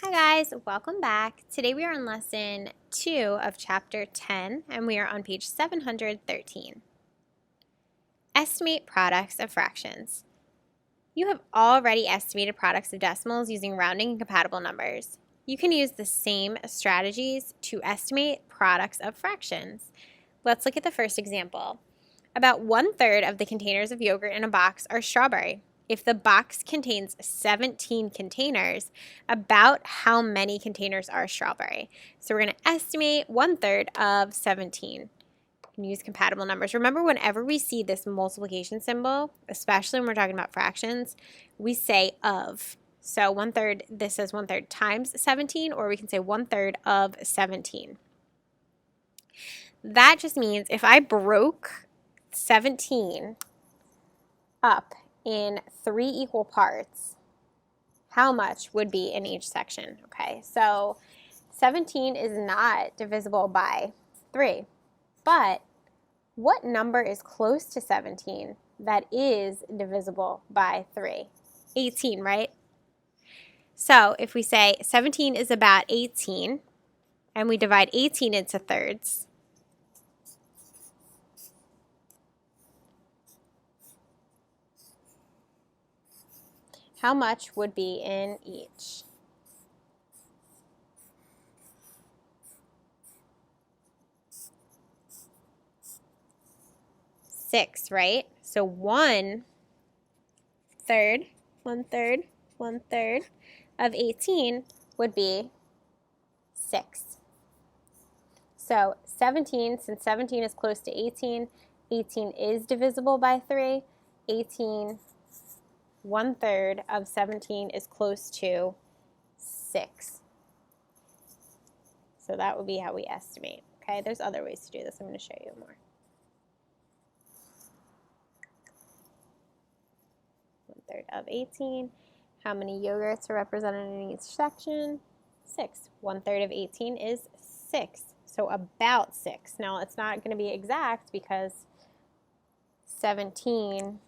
Hi guys, welcome back. Today we are on lesson 2 of chapter 10 and we are on page 713. Estimate products of fractions. You have already estimated products of decimals using rounding and compatible numbers. You can use the same strategies to estimate products of fractions. Let's look at the first example. About 1/3 of the containers of yogurt in a box are strawberry. If the box contains 17 containers, about how many containers are strawberry? So we're going to estimate 1/3 of 17 and use compatible numbers. Remember, whenever we see this multiplication symbol, especially when we're talking about fractions, we say of. So 1/3, this says 1/3 times 17, or we can say 1/3 of 17. That just means if I broke 17 up in 3 equal parts, how much would be in each section? Okay, so 17 is not divisible by 3, but what number is close to 17 that is divisible by 3? 18, right? So if we say 17 is about 18, and we divide 18 into thirds, how much would be in each? Six, right? So 1/3 of 18 would be 6. So 17, since 17 is close to 18, 18 is divisible by 3. 18, 1/3 of 17 is close to 6. So that would be how we estimate. Okay, there's other ways to do this. I'm going to show you more. 1/3 of 18. How many yogurts are represented in each section? 6. 1/3 of 18 is 6. So about 6. Now it's not going to be exact because 17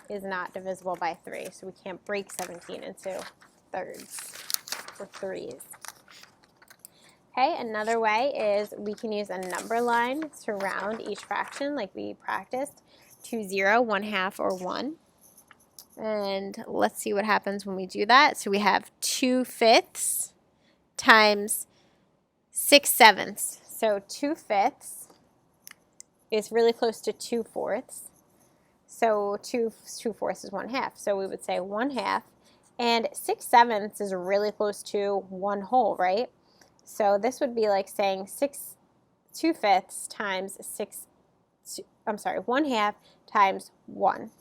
is not divisible by 3. So we can't break 17 into thirds or threes. Okay, another way is we can use a number line to round each fraction like we practiced to 0, 1/2, or 1. And let's see what happens when we do that. So we have 2/5 times 6/7. So 2/5 is really close to 2/4. So 2/4 is 1/2. So we would say 1/2. And 6/7 is really close to 1 whole, right? So this would be like saying 2/5 times 1/2 times 1.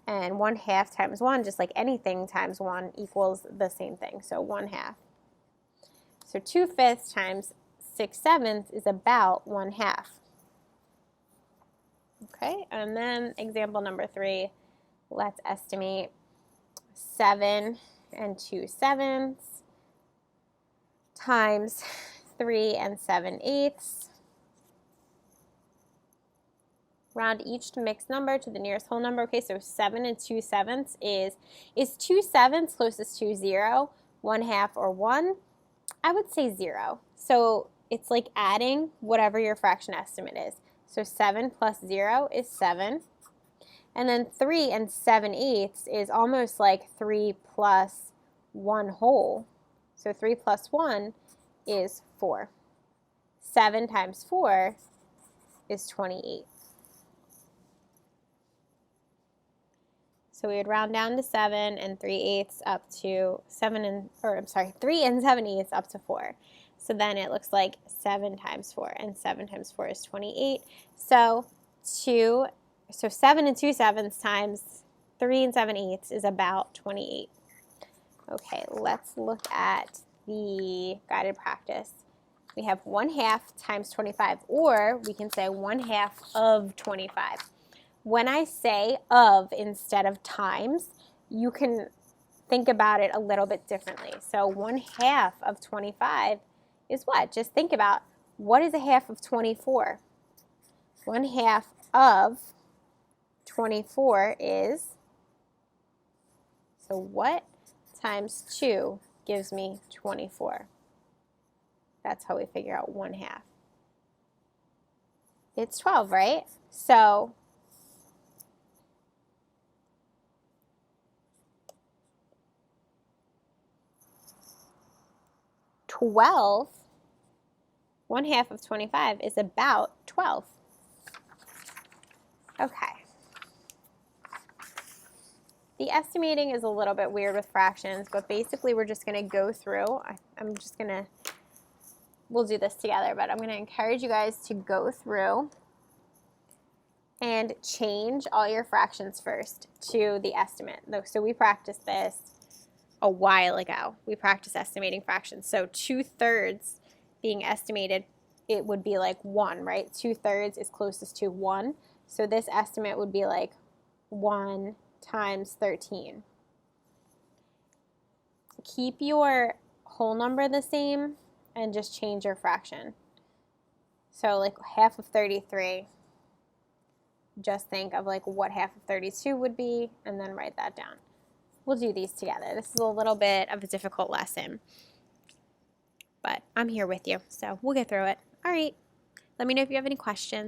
And 1/2 times 1, just like anything times 1, equals the same thing. So 1/2. So 2/5 times 6/7 is about 1/2. Okay, and then example number 3, let's estimate 7 2/7 times 3 7/8. Round each mixed number to the nearest whole number. Okay, so 7 2/7 is 2/7 closest to 0, 1/2, or 1? I would say 0. So it's like adding whatever your fraction estimate is. So 7 plus 0 is 7. And then 3 7/8 is almost like 3 plus 1 whole. So 3 plus 1 is 4. 7 times 4 is 28. So we would round down to 7 3/8 up to 3 7/8 up to 4. So then it looks like 7 times 4, and 7 times 4 is 28. So 7 2/7 times 3 7/8 is about 28. Okay, let's look at the guided practice. We have 1/2 times 25, or we can say 1/2 of 25. When I say of instead of times, you can think about it a little bit differently. So 1/2 of 25 is what? Just think about, what is 1/2 of 24? 1/2 of 24 is, so what times 2 gives me 24. That's how we figure out 1/2. It's 12, right? So $12, 1/2 of 25 is about 12. Okay. The estimating is a little bit weird with fractions, but basically we're just going to go through. We'll do this together, but I'm going to encourage you guys to go through and change all your fractions first to the estimate. So we practiced this a while ago. We practiced estimating fractions. So 2/3 being estimated, it would be like 1, right? 2/3 is closest to 1. So this estimate would be like 1 times 13. Keep your whole number the same and just change your fraction. So like 1/2 of 33, just think of like what 1/2 of 32 would be and then write that down. We'll do these together. This is a little bit of a difficult lesson, but I'm here with you, so we'll get through it. All right, let me know if you have any questions.